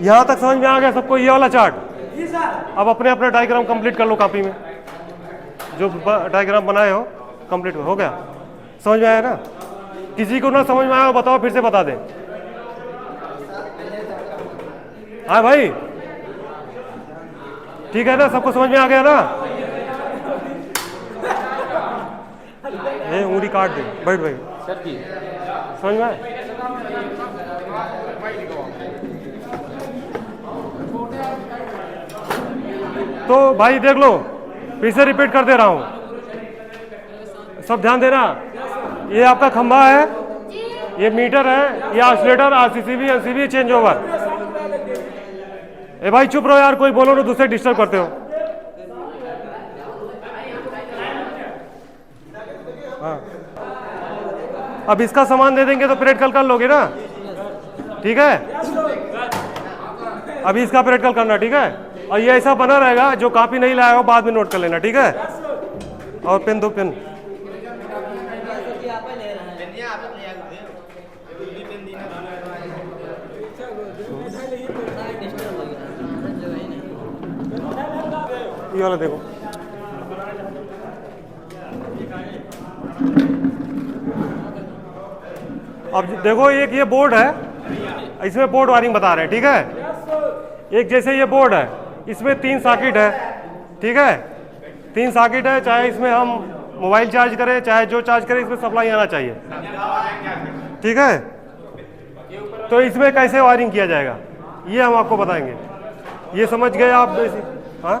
यहाँ तक समझ में आ गया सबको ये वाला चार्ट? अब अपने अपने डायग्राम कंप्लीट कर लो कॉपी में, जो डायग्राम बनाए हो कंप्लीट हो गया? समझ में आया ना? किसी को ना समझ में आया बताओ, फिर से बता दें। हाँ भाई ठीक है ना, सबको समझ में आ गया ना? ये उंगली काट दे, बैठ भाई। सर जी समझ में आया? तो भाई देख लो, फिर से रिपीट कर दे रहा हूं, सब ध्यान देना। ये आपका खंभा है, ये मीटर है, ये oscillator, RCCB, NCB, change over. ए भाई चुप रहो यार, कोई बोलो ना, दूसरे डिस्टर्ब करते हो। हाँ अब इसका सामान दे देंगे तो प्रैक्टिकल कर लोगे ना? ठीक है, अभी इसका प्रैक्टिकल करना, ठीक है? और ये ऐसा बना रहेगा, जो कॉपी नहीं लाया हो बाद में नोट कर लेना, ठीक है? और पेन दो, पेन। ये वाला देखो, अब देखो एक ये बोर्ड है, इसमें बोर्ड वायरिंग बता रहे हैं, ठीक है? एक जैसे ये बोर्ड है, इसमें 3 सॉकेट है, ठीक है? 3 सॉकेट है, चाहे इसमें हम मोबाइल चार्ज करें, चाहे जो चार्ज करें, इसमें सप्लाई आना चाहिए, ठीक है? तो इसमें कैसे वायरिंग किया जाएगा ये हम आपको बताएंगे। ये समझ गए आप? हाँ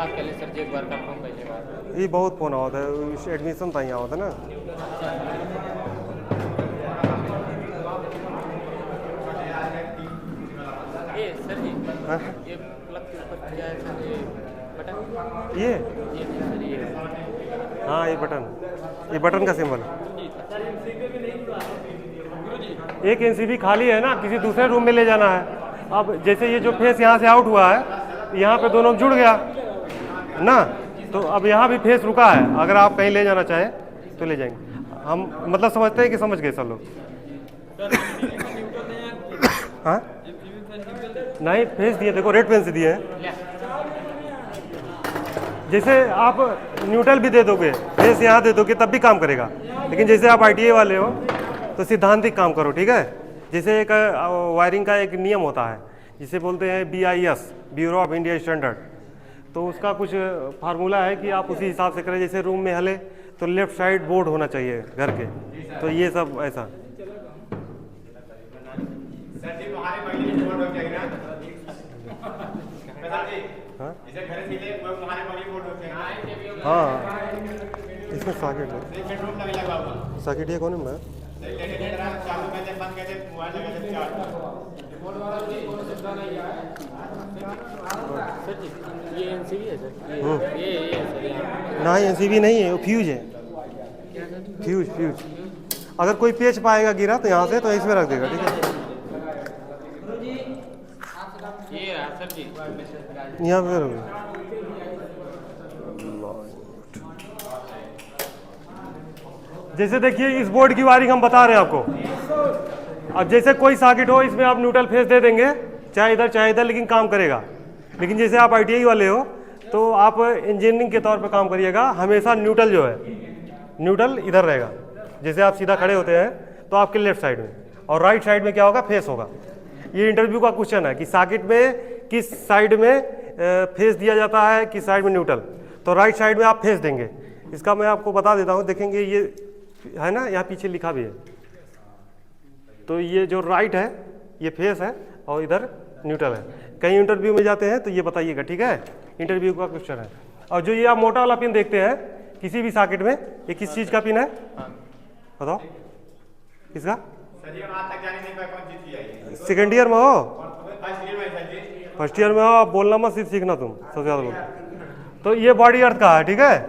सर जी एक बार करता हूँ पहले बार। ये बहुत फोन होता है, एडमिशन था यहाँ होता है ना। ये सर जी ये प्लग के ऊपर क्या है सर, ये बटन, ये सर ये हाँ ये बटन का सिंबल। एक एनसीबी खाली है ना, किसी दूसरे रूम में ले जाना है। अब जैसे ये जो फेस यहाँ से आउट हुआ है, यहाँ पे दोनों जुड़ गया ना, तो अब यहाँ भी फेस रुका है, अगर आप कहीं ले जाना चाहें तो ले जाएंगे हम। मतलब समझते हैं कि समझ गए सब लोग? हाँ नहीं, फेस दिए देखो, रेड पेन से दिए हैं। जैसे आप न्यूट्रल भी दे दोगे, फेस यहाँ दे दोगे, तब भी काम करेगा। लेकिन जैसे आप ITA वाले हो तो सिद्धांतिक काम करो, ठीक है? जैसे एक वायरिंग का एक नियम होता है, जिसे बोलते हैं BIS, bureau of India standard. तो उसका कुछ फार्मूला है कि आप उसी हिसाब से करें। जैसे रूम में हले तो लेफ्ट साइड बोर्ड होना चाहिए घर के, तो ये सब ऐसा। हाँ इसमें सॉकेट ये कौन है? ये एनसीबी है सर, ये सर नहीं एनसीबी नहीं है, वो फ्यूज है। फ्यूज अगर कोई पेच पाएगा गिरा तो यहाँ से तो इसमें रख देगा, ठीक है? ये सर जी यहाँ पे जैसे देखिए इस बोर्ड की वायरिंग हम बता रहे हैं आपको। अब जैसे कोई सॉकेट हो, इसमें आप न्यूट्रल फेस दे देंगे, चाहे इधर, लेकिन काम करेगा। लेकिन जैसे आप ITA वाले हो तो आप इंजीनियरिंग के तौर पे काम करिएगा, हमेशा न्यूट्रल जो है, न्यूट्रल इधर रहेगा। जैसे आप सीधा खड़े होते हैं तो आपके लेफ्ट साइड में, और राइट साइड में क्या होगा? फेस होगा। ये इंटरव्यू का क्वेश्चन है कि सॉकेट में किस साइड में फेस दिया जाता है, किस साइड में न्यूट्रल। तो राइट साइड में आप फेस देंगे। इसका मैं आपको बता देता हूँ, देखेंगे ये है ना, यहाँ पीछे लिखा भी है। तो ये जो राइट है ये फेस है और इधर न्यूट्रल है। कहीं इंटरव्यू में जाते हैं तो ये बताइएगा, ठीक है? इंटरव्यू का क्वेश्चन है। और जो ये आप मोटा वाला पिन देखते हैं किसी भी सॉकेट में, ये किस चीज़ का पिन है बताओ? किसका? सेकेंड ईयर में हो, फर्स्ट ईयर में हो, आप बोलना मत, सिर्फ सीखना तुम, सबसे ज़्यादा बोलो। तो ये बॉडी अर्थ का है, ठीक है?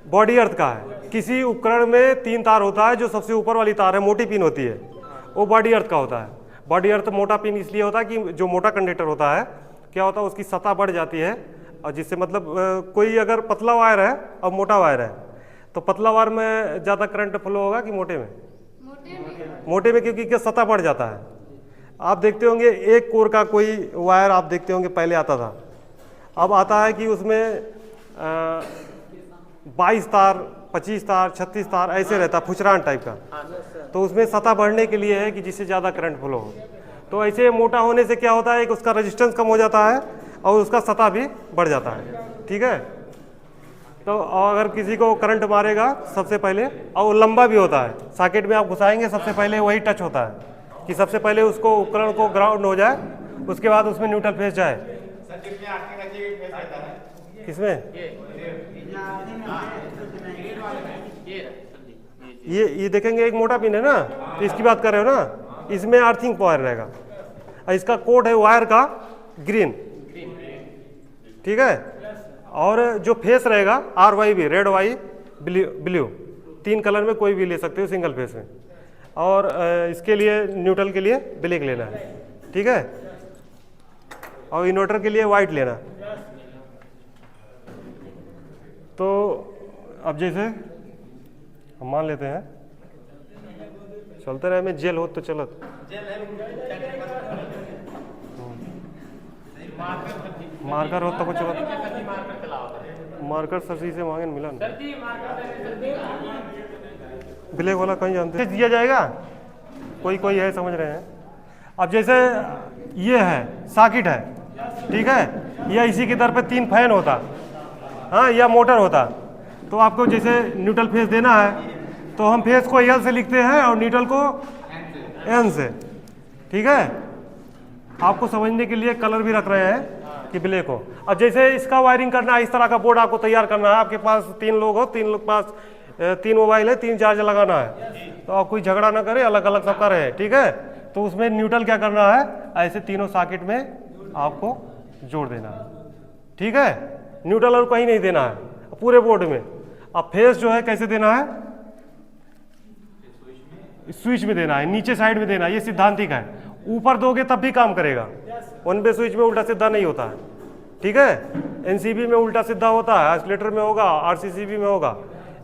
बॉडी अर्थ का है। किसी उपकरण में 3 तार होता है, जो सबसे ऊपर वाली तार है मोटी पिन होती है, वो बॉडी अर्थ का होता है। बॉडी अर्थ मोटा पिन इसलिए होता है कि जो मोटा कंडक्टर होता है क्या होता है, उसकी सतह बढ़ जाती है, और जिससे मतलब कोई अगर पतला वायर है और मोटा वायर है, तो पतला वायर में ज़्यादा करंट फ्लो होगा कि मोटे में? मोटे में क्योंकि क्या सतह बढ़ जाता है। आप देखते होंगे एक कोर का कोई वायर आप देखते होंगे पहले आता था, अब आता है कि उसमें 22 तार, 25 तार, 36 तार ऐसे रहता है, फुचरान टाइप का। तो उसमें सतह बढ़ने के लिए है कि जिससे ज़्यादा करंट फ्लो हो। तो ऐसे मोटा होने से क्या होता है कि उसका रेजिस्टेंस कम हो जाता है और उसका सतह भी बढ़ जाता है। ठीक है, तो अगर किसी को करंट मारेगा सबसे पहले, और वो लंबा भी होता है, सॉकेट में आप घुसाएंगे सबसे पहले वही टच होता है कि सबसे पहले उसको उपकरण को ग्राउंड हो जाए, उसके बाद उसमें न्यूट्रल फेस जाए। किसमें ये देखेंगे एक मोटा पिन है ना, तो इसकी बात कर रहे हो ना, इसमें अर्थिंग वायर रहेगा और इसका कोड है वायर का ग्रीन। ठीक है, और जो फेस रहेगा RYB, red Y blue, 3 colour में कोई भी ले सकते हो सिंगल फेस में। और इसके लिए न्यूट्रल के लिए ब्लैक लेना है। ठीक है, और इन्वर्टर के लिए वाइट लेना। तो अब जैसे हम मान लेते हैं चलते रहे में जेल हो तो चलत, मार्कर हो तो कुछ मार्कर सर से मांगे मिला ना, ब्लैक वाला कहीं जानते दिया जाएगा, कोई है समझ रहे हैं। अब जैसे ये है सॉकेट है, ठीक है, या इसी की दर पे 3 फैन होता, हाँ, या मोटर होता, तो आपको जैसे न्यूट्रल फेस देना है तो हम फेस को L से लिखते हैं और न्यूट्रल को N से। ठीक है, आपको समझने के लिए कलर भी रख रहे हैं कि ब्लैक हो। अब जैसे इसका वायरिंग करना है, इस तरह का बोर्ड आपको तैयार करना है, आपके पास 3 लोग हो, 3 लोग के पास 3 मोबाइल है, 3 चार्जर लगाना है, तो आप कोई झगड़ा ना करे, अलग अलग सबका रहे। ठीक है, तो उसमें न्यूट्रल क्या करना है, ऐसे तीनों सॉकेट में आपको जोड़ देना है। ठीक है, न्यूट्रल और कहीं नहीं देना है पूरे बोर्ड में। अब फेस जो है कैसे देना है, स्विच में देना है, नीचे साइड में देना है, ये सिद्धांतिक है। ऊपर दोगे तब भी काम करेगा, 1 वे स्विच में उल्टा सीधा नहीं होता है। ठीक है, NCB में उल्टा सीधा होता है, आइसोलेटर में होगा, RCCB में होगा,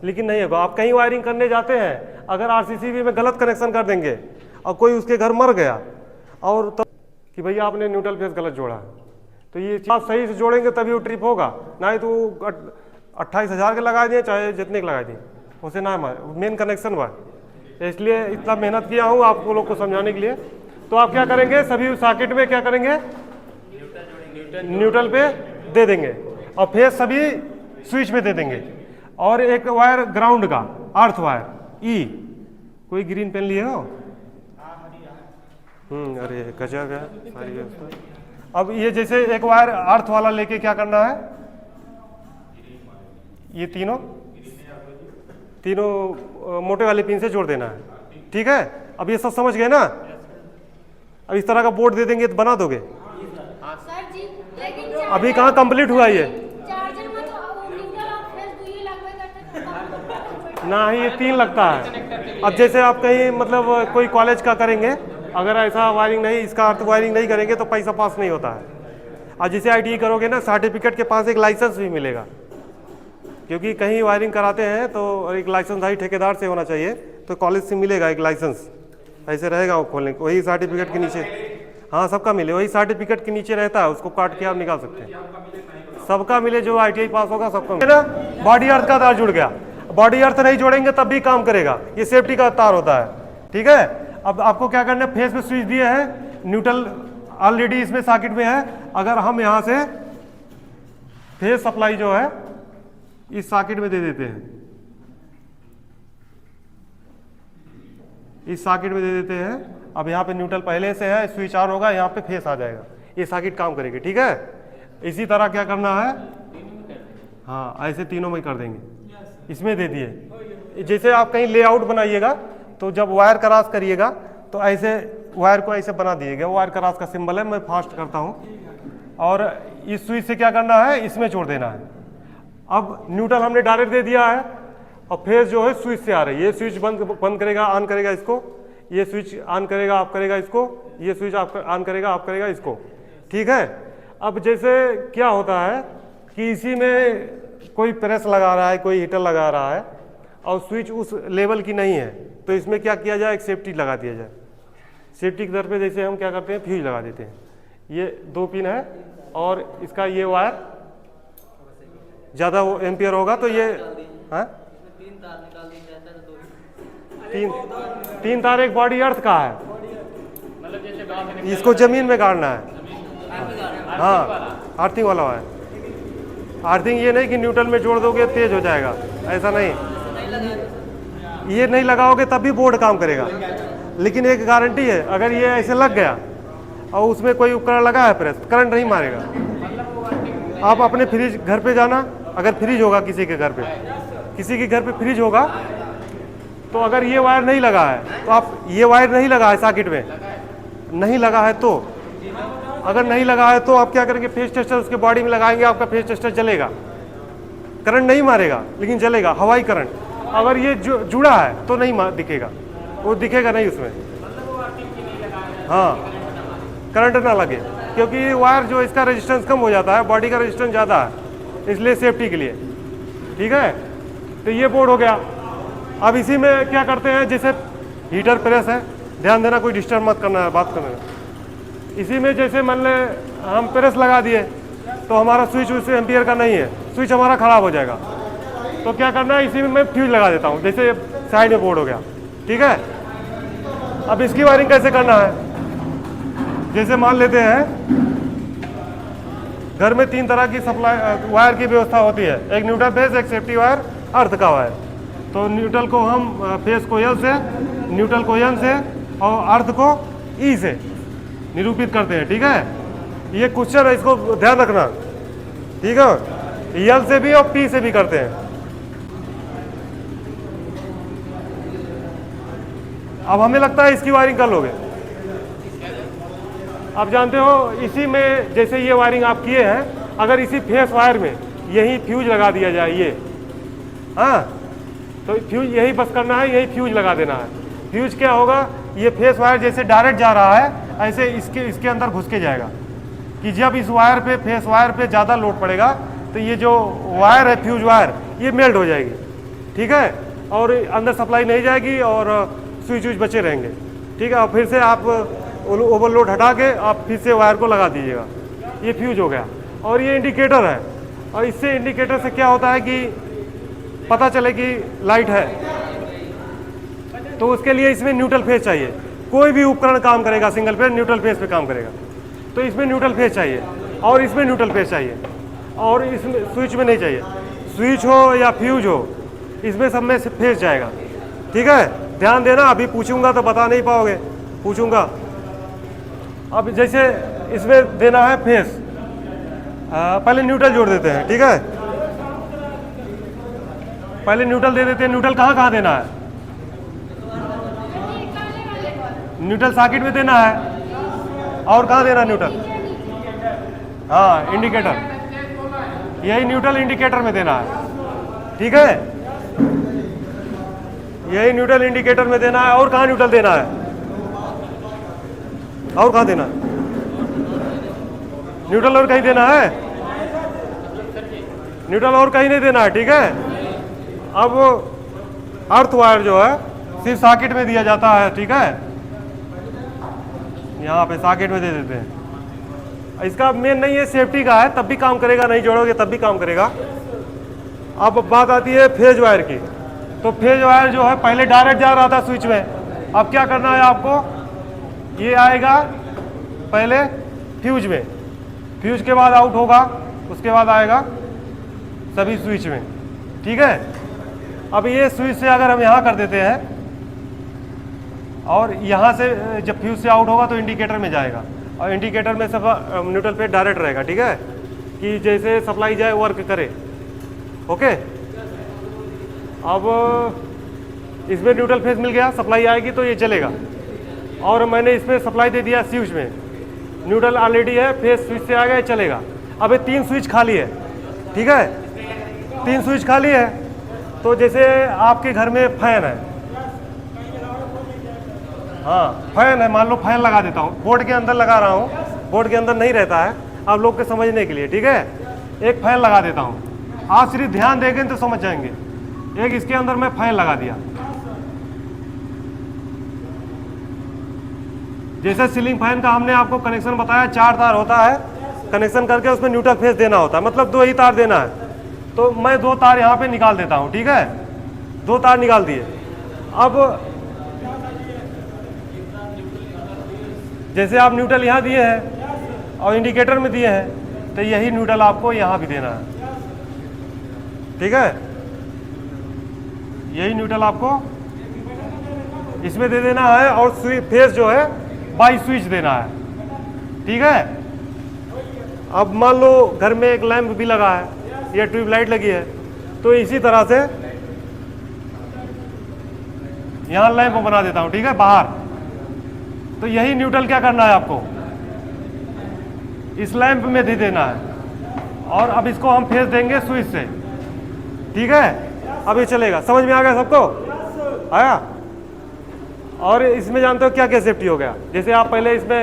लेकिन नहीं होगा। आप कहीं वायरिंग करने जाते हैं, अगर RCCB में गलत कनेक्शन कर देंगे और कोई उसके घर मर गया और तब कि भैया आपने न्यूट्रल फेस गलत जोड़ा है, तो ये आप सही से जोड़ेंगे तभी वो ट्रिप होगा, नहीं तो 28,000 के लगा दिए चाहे जितने के लगा दिए, उसे ना मेन कनेक्शन हुआ। इसलिए इतना मेहनत किया हूँ आपको लोग को समझाने के लिए। तो आप क्या करेंगे, सभी सॉकेट में क्या करेंगे, न्यूट्रल पे दे देंगे और फेस सभी स्विच में दे देंगे। और एक वायर ग्राउंड का, अर्थ वायर E, कोई ग्रीन पेन लिए हो? अरे गजब है सारी व्यवस्था। अब ये जैसे एक वायर अर्थ वाला लेके क्या करना है, ये तीनों मोटे वाले पिन से जोड़ देना है। ठीक है, अब ये सब समझ गए ना। अब इस तरह का बोर्ड दे देंगे तो बना दोगे। सर जी, लेकिन अभी कहाँ कंप्लीट हुआ ये, चार्जर में तो न्यूट्रल और फेस दो ही लगभग करते हैं। ना ही ये 3 लगता है। अब जैसे आप कहीं मतलब कोई कॉलेज का करेंगे, अगर ऐसा वायरिंग नहीं, इसका अर्थ वायरिंग नहीं करेंगे तो पैसा पास नहीं होता है। और जैसे ITI करोगे ना, सर्टिफिकेट के पास एक लाइसेंस भी मिलेगा, क्योंकि कहीं वायरिंग कराते हैं तो एक लाइसेंसधारी ठेकेदार से होना चाहिए, तो कॉलेज से मिलेगा एक लाइसेंस, ऐसे रहेगा वो खोलने, वही सर्टिफिकेट के नीचे, हाँ सबका मिले, वही सर्टिफिकेट के नीचे रहता है, उसको काट के आप निकाल सकते हैं। सबका मिले, जो ITI पास होगा सबका मिले ना। बॉडी अर्थ का तार जुड़ गया, बॉडी अर्थ नहीं जोड़ेंगे तब भी काम करेगा, ये सेफ्टी का तार होता है। ठीक है, अब आपको क्या करना है, फेस में स्विच दिए हैं, न्यूट्रल ऑलरेडी इसमें सॉकेट में है। अगर हम यहाँ से फेस सप्लाई जो है इस सॉकेट में दे देते हैं, इस सॉकेट में दे देते हैं। अब यहाँ पे न्यूट्रल पहले से है, स्विच ऑन होगा, यहाँ पे फेस आ जाएगा, ये सॉकेट काम करेगी। ठीक है, इसी तरह क्या करना है, हाँ ऐसे तीनों में कर देंगे, इसमें दे दिए। जैसे आप कहीं लेआउट बनाइएगा तो जब वायर क्रॉस करिएगा तो ऐसे वायर को ऐसे बना दिएगा, वायर क्रॉस का सिंबल है, मैं फास्ट करता हूँ। और इस स्विच से क्या करना है, इसमें छोड़ देना है। अब न्यूट्रल हमने डायरेक्ट दे दिया है और फेस जो है स्विच से आ रही है, ये स्विच बंद करेगा, ऑन करेगा इसको, ये स्विच ऑन करेगा, आप करेगा इसको, ये स्विच आप ऑन करेगा, आप करेगा इसको। ठीक है, अब जैसे क्या होता है कि इसी में कोई प्रेस लगा रहा है, कोई हीटर लगा रहा है और स्विच उस लेवल की नहीं है, तो इसमें क्या किया जाए, एक सेफ्टी लगा दिया जाए। सेफ्टी के तौर पे जैसे हम क्या करते हैं, फ्यूज लगा देते हैं। ये 2 पिन है और इसका ये वायर ज़्यादा वो एम्पियर होगा तो ये, हाँ 3 तार, एक बॉडी अर्थ का है, मतलब जैसे गाँव में इसको जमीन में गाड़ना है। हाँ अर्थिंग वाला है। अर्थिंग ये नहीं कि न्यूट्रल में जोड़ दोगे तेज हो जाएगा, ऐसा नहीं। ये नहीं लगाओगे तब भी बोर्ड काम करेगा, लेकिन एक गारंटी है, अगर ये ऐसे लग गया और उसमें कोई उपकरण लगा है प्रेस, करंट नहीं मारेगा। आप अपने फ्रिज घर पे जाना, अगर फ्रिज होगा किसी के घर पे, किसी के घर पे फ्रिज होगा तो अगर ये वायर नहीं लगा है तो आप, ये वायर नहीं लगा है सॉकेट में, नहीं लगा है तो, अगर नहीं लगा है तो आप क्या करेंगे, फेज टेस्टर उसके बॉडी में लगाएंगे, आपका फेज टेस्टर जलेगा, करंट नहीं मारेगा लेकिन जलेगा, हवाई करंट। अगर ये जुड़ा है तो नहीं दिखेगा, वो दिखेगा नहीं उसमें। हाँ करंट ना लगे, क्योंकि वायर जो इसका रेजिस्टेंस कम हो जाता है, बॉडी का रेजिस्टेंस ज़्यादा है, इसलिए सेफ्टी के लिए। ठीक है, तो ये बोर्ड हो गया। अब इसी में क्या करते हैं, जैसे हीटर प्रेस है, ध्यान देना कोई डिस्टर्ब मत करना है बात करने में। इसी में जैसे मान ले हम प्रेस लगा दिए तो हमारा स्विच उस एम्पियर का नहीं है, स्विच हमारा ख़राब हो जाएगा, तो क्या करना है, इसी में मैं फ्यूज लगा देता हूँ, जैसे साइड में बोर्ड हो गया। ठीक है, अब इसकी वायरिंग कैसे करना है, जैसे मान लेते हैं घर में 3 तरह की सप्लाई वायर की व्यवस्था होती है, एक न्यूट्रल फेज, एक सेफ्टी वायर, अर्थ का वायर। तो न्यूट्रल को हम फेज को एल से, न्यूट्रल को एन से और अर्थ को ई से निरूपित करते हैं। ठीक है, ये क्वेश्चन है, इसको ध्यान रखना। ठीक है, एल से भी और पी से भी करते हैं। अब हमें लगता है इसकी वायरिंग कर लोगे। आप जानते हो इसी में जैसे ये वायरिंग आप किए हैं, अगर इसी फेस वायर में यही फ्यूज लगा दिया जाए, ये हाँ, तो फ्यूज यही बस करना है, यही फ्यूज लगा देना है। फ्यूज क्या होगा, ये फेस वायर जैसे डायरेक्ट जा रहा है, ऐसे इसके अंदर घुस के जाएगा, कि जब इस वायर पे, फेस वायर पे ज़्यादा लोड पड़ेगा तो ये जो वायर है, फ्यूज वायर, ये मेल्ट हो जाएगी। ठीक है, और अंदर सप्लाई नहीं जाएगी और स्विच उच बचे रहेंगे। ठीक है, और फिर से आप ओवरलोड हटा के आप फिर से वायर को लगा दीजिएगा। ये फ्यूज हो गया। और ये इंडिकेटर है, और इससे इंडिकेटर से क्या होता है कि पता चले कि लाइट है, तो उसके लिए इसमें न्यूट्रल फेज चाहिए। कोई भी उपकरण काम करेगा सिंगल फेज, न्यूट्रल फेज पे काम करेगा, तो इसमें न्यूट्रल फेज चाहिए और इसमें न्यूट्रल फेज चाहिए, और इसमें स्विच में नहीं चाहिए। स्विच हो या फ्यूज हो, इसमें सब में से फेज जाएगा। ठीक है, ध्यान देना, अभी पूछूंगा तो बता नहीं पाओगे, पूछूंगा। अब जैसे इसमें देना है फेज, पहले न्यूट्रल जोड़ देते हैं। ठीक है, पहले न्यूट्रल दे देते हैं। न्यूट्रल कहाँ कहाँ देना है, न्यूट्रल सॉकेट में देना है, और कहाँ देना है न्यूट्रल, हाँ इंडिकेटर, यही न्यूट्रल इंडिकेटर में देना है। ठीक है, यही न्यूट्रल इंडिकेटर में देना है। और कहाँ न्यूट्रल देना है, और कहाँ देना है न्यूट्रल, और कहीं देना है न्यूट्रल, और कहीं नहीं देना है। ठीक है, अब अर्थ वायर जो है सिर्फ सॉकेट में दिया जाता है। ठीक है, यहाँ पे सॉकेट में दे देते हैं। इसका मेन नहीं है, सेफ्टी का है, तब भी काम करेगा, नहीं जोड़ोगे तब भी काम करेगा। अब बात आती है फेज वायर की। तो फेज वायर जो है पहले डायरेक्ट जा रहा था स्विच में, अब क्या करना है आपको, ये आएगा पहले फ्यूज में, फ्यूज के बाद आउट होगा, उसके बाद आएगा सभी स्विच में। ठीक है, अब ये स्विच से अगर हम यहाँ कर देते हैं और यहाँ से जब फ्यूज से आउट होगा तो इंडिकेटर में जाएगा, और इंडिकेटर में सब न्यूट्रल पे डायरेक्ट रहेगा। ठीक है, कि जैसे सप्लाई जाए वर्क करे। ओके, अब इसमें न्यूट्रल फेज मिल गया, सप्लाई आएगी तो ये चलेगा। और मैंने इसमें सप्लाई दे दिया स्विच में, न्यूट्रल ऑलरेडी है, फेज स्विच से आ गया, चलेगा। अब ये 3 स्विच खाली है। ठीक है, 3 स्विच खाली है। तो जैसे आपके घर में फैन है, हाँ फैन है, मान लो फैन लगा देता हूँ, बोर्ड के अंदर लगा रहा हूँ, बोर्ड के अंदर नहीं रहता है, आप लोग के समझने के लिए। ठीक है, एक फैन लगा देता हूँ, आप सिर्फ ध्यान देंगे तो समझ जाएंगे। एक इसके अंदर मैं फैन लगा दिया, जैसे सीलिंग फैन का हमने आपको कनेक्शन बताया, 4 तार होता है, कनेक्शन करके उसमें न्यूट्रल फेस देना होता है, मतलब 2 ही तार देना है। तो मैं 2 तार यहाँ पे निकाल देता हूँ, ठीक है, 2 तार निकाल दिए। अब जैसे आप न्यूट्रल यहाँ दिए हैं और इंडिकेटर में दिए हैं, तो यही न्यूट्रल आपको यहाँ भी देना है, ठीक है, यही न्यूट्रल आपको इसमें दे देना है, और फेस जो है बाई स्विच देना है, ठीक है। अब मान लो घर में एक लैंप भी लगा है या ट्यूबलाइट लगी है, तो इसी तरह से यहाँ लैंप बना देता हूँ, ठीक है, बाहर। तो यही न्यूट्रल क्या करना है आपको, इस लैंप में दे देना है, और अब इसको हम फेस देंगे स्विच से, ठीक है। अब ये चलेगा, समझ में आ गया सबको, आया। और इसमें जानते हो क्या क्या सेफ्टी हो गया, जैसे आप पहले इसमें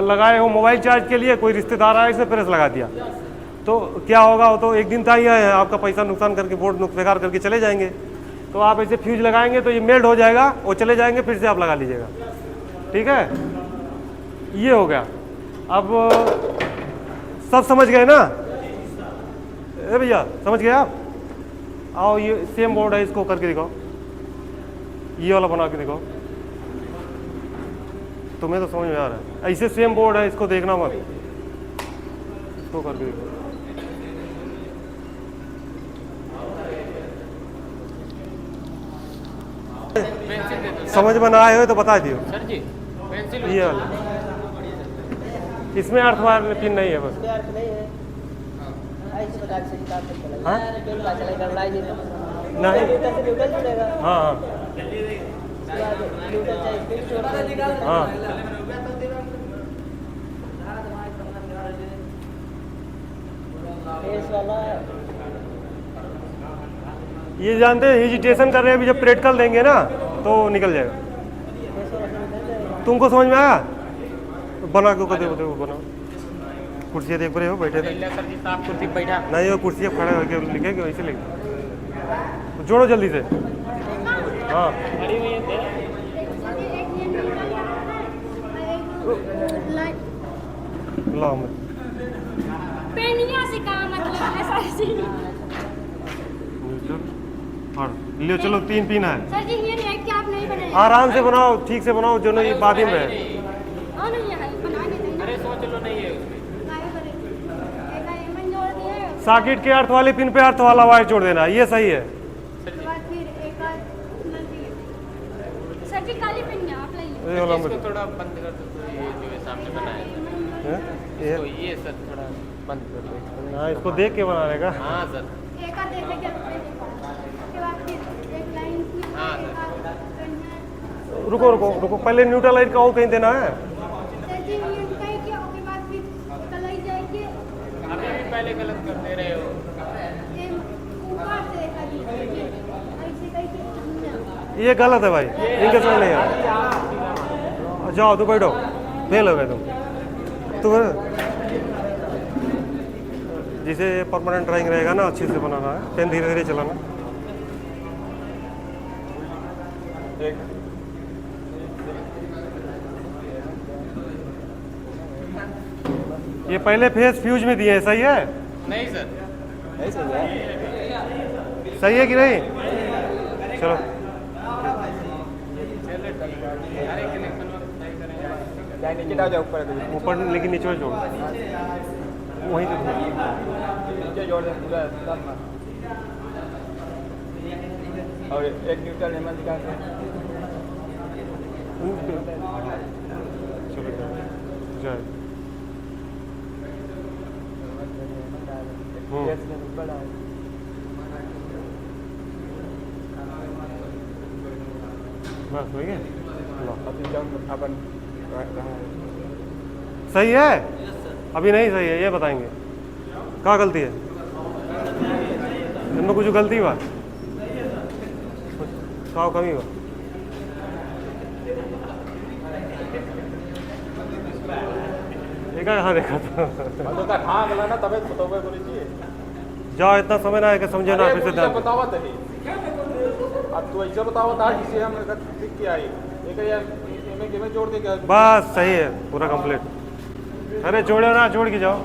लगाए हो मोबाइल चार्ज के लिए, कोई रिश्तेदार आया इसमें प्रेस लगा दिया, तो क्या होगा, वो तो एक दिन का ही है, आपका पैसा नुकसान करके बोर्ड बेकार करके चले जाएंगे। तो आप ऐसे फ्यूज लगाएंगे तो ये मेल्ट हो जाएगा, वो चले जाएंगे, फिर से आप लगा लीजिएगा, ठीक है। ये हो गया। अब सब समझ गए ना, ए भैया समझ गए आप? आओ, ये सेम बोर्ड है, इसको करके दिखाओ, ये वाला बना के दिखाओ, तुम्हें तो समझ में आ रहा है। ऐसे सेम बोर्ड है, इसको देखना मत, इसको करके दिखाओ। पेंसिल दे दो समझ में ना आए हो तो बता दियो। सर जी, पेंसिल ये वाला, इसमें अर्थ वाले पिन नहीं है बस। हाँ? नहीं, हाँ हाँ हाँ, ये जानते हैं हेजिटेशन कर रहे हैं, अभी जब प्रैक्टिकल देंगे ना तो निकल जाएगा। तुमको समझ में आया? बना के दे वो बनाओ, कुर्सी देख रहे हो बैठे थे, सर जी साफ कुर्सी पे बैठा। नहीं वो कुर्सी खड़े होकर लिखेंगे, वैसे लिख जोड़ो जल्दी से। हाँ खड़ी हुई है तेरा। लाओ मैं पेनिया से काम मतलब ऐसा ऐसे हाँ लियो, चलो 3 पिन है। सर जी ये नहीं है कि आप नहीं बनाए, आराम से बनाओ, ठीक से बनाओ, जो नहीं बाद में है। और नहीं है बना के देंगे, अरे सोच लो नहीं है उसमें। काहे करे एक एमन जोड़ दिए, सॉकेट के अर्थ वाले पिन पे अर्थ वाला वायर जोड़ देना, ये सही है। उसके बाद फिर एक और नदी है। सर जी काली पेनिया आप लाइए, ये वाला इसको थोड़ा बंद कर दो, तो ये जो है सामने बनाया है? तो ये सर थोड़ा बंद कर दो। हाँ इसको देख के बनाने का। हाँ सर, एक और देख लेंगे, उसके बाद फिर एक लाइन की हाँ, एक और पेनिया। रुको रुको रुको, पहले न्यूट्रल लाइट का वो कहीं देना है। सर जी ये कहीं के उसके बाद फिर कलाई जाएगी, अभी भी पहले गलत कर दे रहे हो। ये ऊपर से खाली ऐसे कहीं के ये गलत है भाई, इनके समझ नहीं है। जाओ तो बैठो, फेल हो गए तुम। जिसे परमानेंट ड्राइंग रहेगा ना, अच्छे से बनाना है, पेन धीरे धीरे चलाना। ये पहले फेस फ्यूज में दिए हैं, सही है? नहीं सर, सही है कि नहीं? चलो अरे कनेक्शन नहीं करेंगे। ऊपर लेकिन नीचे जोड़, वहीं से जोड़ दें पूरा एकदम। और एक न्यूट्रल एमन निकाल दें। चलो जाए। बड़ा है। बस हो गया, लो। अभी जब अपन सही है? अभी नहीं सही है, ये बताएंगे कहाँ गलती है, इनमें कुछ गलती हुआ, कहाँ कमी हुआ। एक हाँ देखा था। हाँ गला ना तबे बताओगे बोली जी। जाओ, इतना समय ना है कि समझे ना, फिर से ध्यान दो। बतावा तभी अब तो ऐसे बताओ था जिसे हम ठीक किया है एक यार मैं जोड़ दे क्या बस सही है पूरा कंप्लीट। अरे जोड़ो ना, जोड़ के जाओ।